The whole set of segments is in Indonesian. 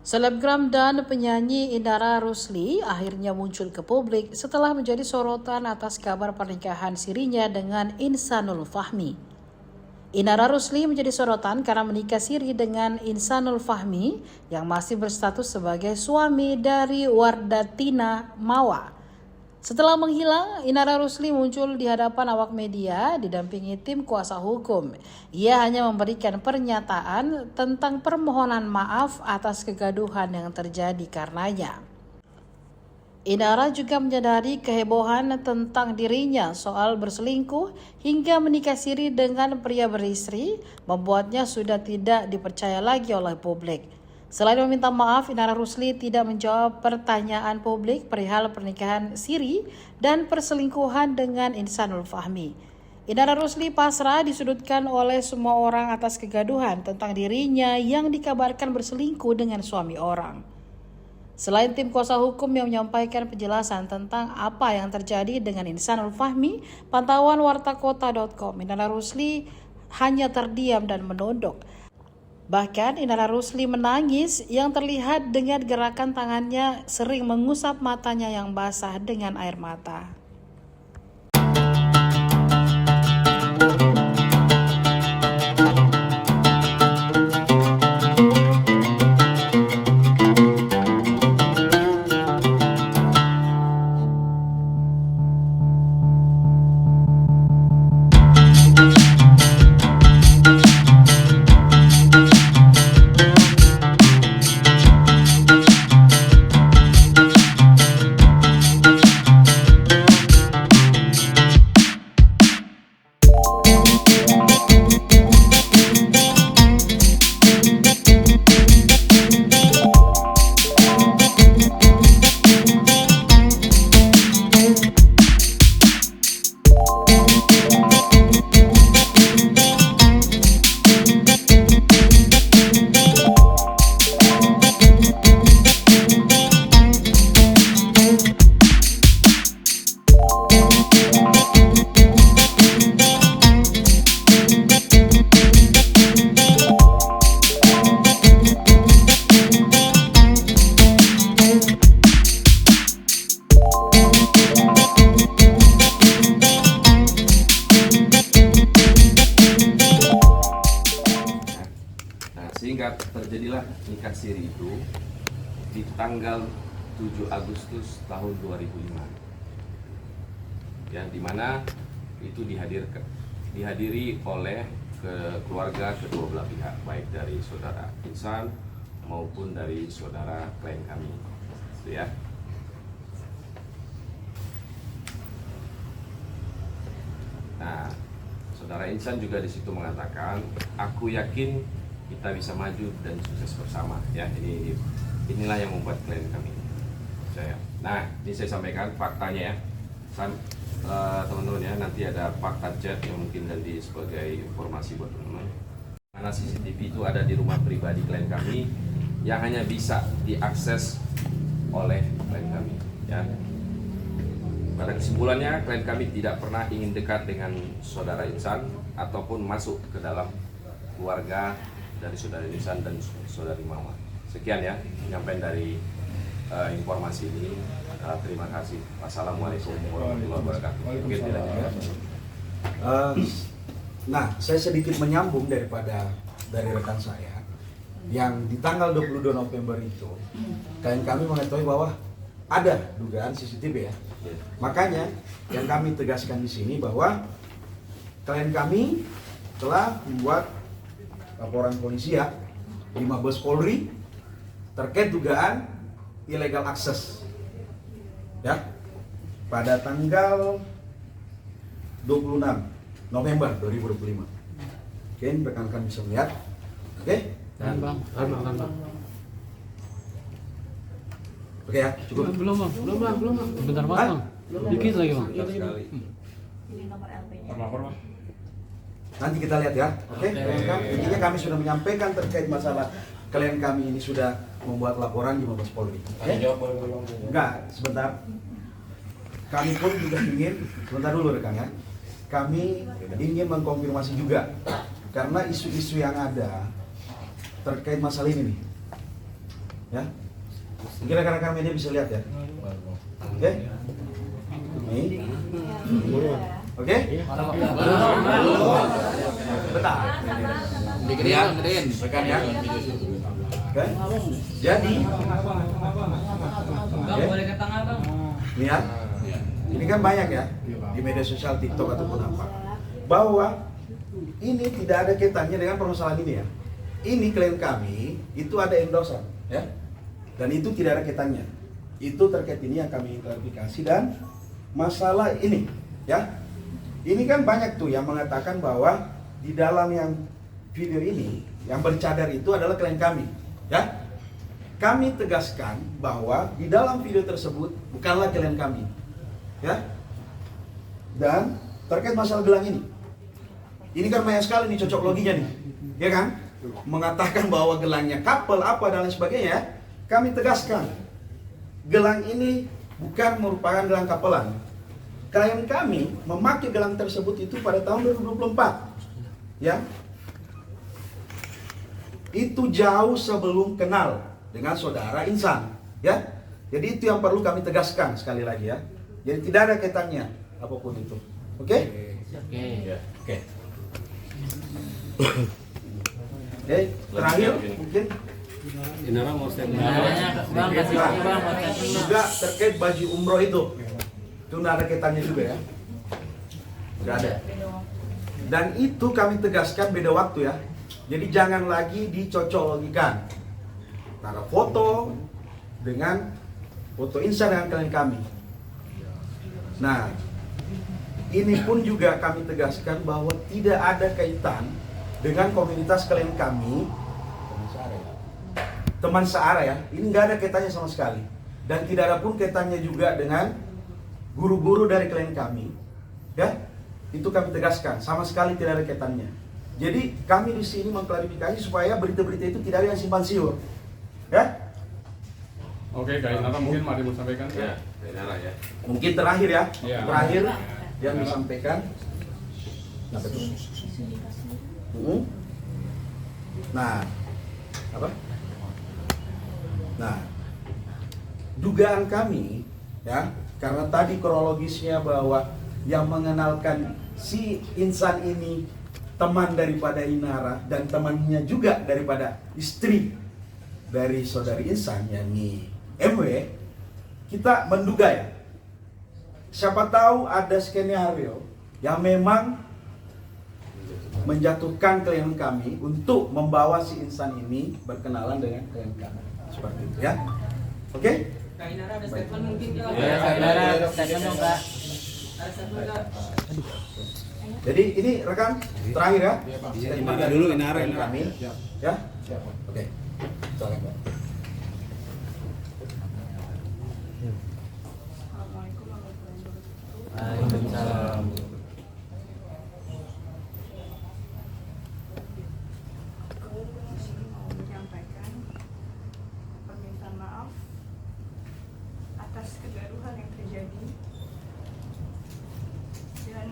Selebgram dan penyanyi Indara Rusli akhirnya muncul ke publik setelah menjadi sorotan atas kabar pernikahan sirinya dengan Insanul Fahmi. Indara Rusli menjadi sorotan karena menikah siri dengan Insanul Fahmi yang masih berstatus sebagai suami dari Wardatina Mawa. Setelah menghilang, Indara Rusli muncul di hadapan awak media didampingi tim kuasa hukum. Ia hanya memberikan pernyataan tentang permohonan maaf atas kegaduhan yang terjadi karenanya. Indara juga menyadari kehebohan tentang dirinya soal berselingkuh hingga menikah siri dengan pria beristri, membuatnya sudah tidak dipercaya lagi oleh publik. Selain meminta maaf, Indara Rusli tidak menjawab pertanyaan publik perihal pernikahan siri dan perselingkuhan dengan Insanul Fahmi. Indara Rusli pasrah disudutkan oleh semua orang atas kegaduhan tentang dirinya yang dikabarkan berselingkuh dengan suami orang. Selain tim kuasa hukum yang menyampaikan penjelasan tentang apa yang terjadi dengan Insanul Fahmi, pantauan wartakota.com, Indara Rusli hanya terdiam dan menunduk. Bahkan Indara Rusli menangis yang terlihat dengan gerakan tangannya sering mengusap matanya yang basah dengan air mata. Sehingga terjadilah nikah siri itu di tanggal 7 Agustus tahun 2005, ya, dimana itu dihadiri oleh keluarga kedua belah pihak, baik dari saudara Insan maupun dari saudara klien kami, gitu ya. Nah, saudara Insan juga di situ mengatakan, aku yakin kita bisa maju dan sukses bersama, ya. Inilah yang membuat klien kami percaya. Nah, ini saya sampaikan faktanya, ya, teman-teman, ya. Nanti ada fakta chat yang mungkin nanti sebagai informasi buat teman-teman. Karena CCTV itu ada di rumah pribadi klien kami yang hanya bisa diakses oleh klien kami, ya. Pada kesimpulannya, klien kami tidak pernah ingin dekat dengan saudara Insan ataupun masuk ke dalam keluarga dari saudara Insan dan saudari Mama. Sekian, ya, penyampaian dari informasi ini. Terima kasih. Wassalamualaikum warahmatullahi wabarakatuh. Mungkin tidak juga. Nah, saya sedikit menyambung dari rekan saya yang di tanggal 22 November itu klien kami mengetahui bahwa ada dugaan CCTV, ya. Makanya yang kami tegaskan di sini bahwa klien kami telah membuat laporan polisi, ya, di Mabes Polri terkait dugaan illegal access, ya, pada tanggal 26 November 2025. Oke, rekan-rekan bisa melihat. Oke? Bang. Oke, ya, cukup. Belum bang. Bentar bang. Dikit lagi bang. Ini nomor LP-nya. Nanti kita lihat, ya. Oke? Intinya kami sudah menyampaikan terkait masalah klien kami ini sudah membuat laporan di Mabes Polri. Oke? Enggak, sebentar. Kami pun juga ingin, sebentar dulu rekan, ya. Kami ingin mengkonfirmasi juga karena isu-isu yang ada terkait masalah ini nih. Ya, mungkin rekan-rekan media bisa lihat ya. Oke, ini, oke, bentar, rekan ya. Oke, jadi, lihat, ini kan banyak ya di media sosial TikTok ataupun apa, bahwa ini tidak ada kaitannya dengan permasalahan ini ya. Ini klien kami itu ada endorsan ya, dan itu tidak ada kaitannya. Itu terkait ini yang kami klarifikasi. Dan masalah ini ya, ini kan banyak tuh yang mengatakan bahwa di dalam yang video ini yang bercadar itu adalah klien kami ya. Kami tegaskan bahwa di dalam video tersebut bukanlah klien kami ya. Dan terkait masalah gelang ini kan banyak sekali nih cocok loginya nih, ya kan? Mengatakan bahwa gelangnya couple apa dan lain sebagainya ya. Kami tegaskan, gelang ini bukan merupakan gelang couplean. Klien kami memakai gelang tersebut itu pada tahun 2024, ya. Itu jauh sebelum kenal dengan saudara Insan, ya. Jadi itu yang perlu kami tegaskan sekali lagi ya. Jadi tidak ada kaitannya apapun itu, oke? Oke. Oke, terakhir mungkin Inara mau statement. juga terkait baju umroh itu nggak ada kaitannya juga ya, nggak ada. Dan itu kami tegaskan beda waktu ya. Jadi jangan lagi dicocok-logikan antara foto dengan foto Insan dengan klien kami. Nah, ini pun juga kami tegaskan bahwa tidak ada kaitan dengan komunitas klien kami, teman searah ya. Ini nggak ada kaitannya sama sekali. Dan tidak ada pun kaitannya juga dengan guru-guru dari klien kami, ya. Itu kami tegaskan, sama sekali tidak ada kaitannya. Jadi kami di sini mengklarifikasi supaya berita-berita itu tidak ada yang simpang siur, ya. Oke, Kak Inara mungkin mari mau sampaikan. Ya, Kak Inara ya. Mungkin terakhir ya, Ya. terakhir yang disampaikan. Apa itu? Nah, apa? Nah, dugaan kami ya, karena tadi kronologisnya bahwa yang mengenalkan si Insan ini teman daripada Inara dan temannya juga daripada istri dari saudari Insan, yakni MW, kita menduga ya, siapa tahu ada skenario yang memang menjatuhkan klien kami untuk membawa si Insan ini berkenalan dengan klien kami, seperti itu ya. Oke? Kak Inara ada statement mungkin Kak? Ya, Kak Inara ada statement dong, Kak. Ada statement Kak? Jadi ini rekan terakhir ya. Inara dulu, Inara, klien Inara. kami, ya. Oke. Silakan, Pak. Assalamualaikum warahmatullahi wabarakatuh. Waalaikumsalam. Aku mau menyampaikan permintaan maaf atas kegaduhan yang terjadi, dan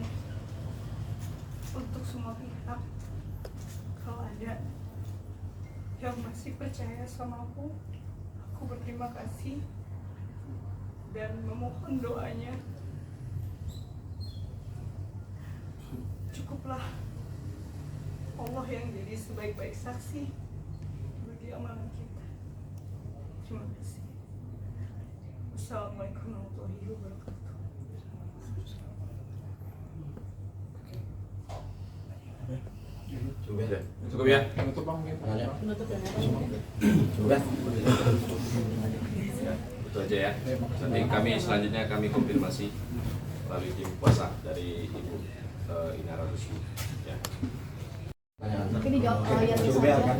untuk semua pihak, kalau ada yang masih percaya sama aku berterima kasih dan memohon doanya. Cukuplah Allah yang jadi sebaik-baik saksi bagi amalan kita. Terima kasih. Wassalamualaikum warahmatullahi wabarakatuh. Cukup ya. Cukup ya. Cukup ya. Itu aja ya. Nanti kami selanjutnya kami konfirmasi melalui tim kuasa dari Ibu Inara Rusli. Ya. Mungkin dijawab yang Cukup ya, kan?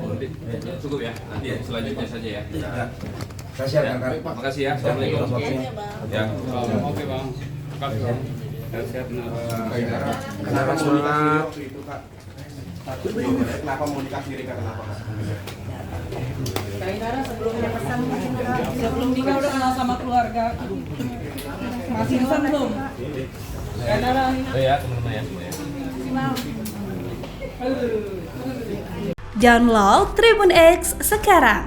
Cukup ya. Nanti selanjutnya saja ya. Ya. Kasih ya, kan? Terima kasih ya. Assalamualaikum. Ya. Oke, Bang. Terima kasih, Bang. Sehat-sehat, Inara. Kenapa komunikasi waktu itu Kak? Kenapa mau nikah sendiri Kak? Kenapa Kak? Kak Inara sebelumnya pesan sebelum nikah udah kenal sama keluarga. Masih pesan belum? Kak Inara. Oh ya, teman-teman ya semua ya. Download Tribun X sekarang,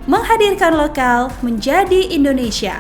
Menghadirkan lokal menjadi Indonesia.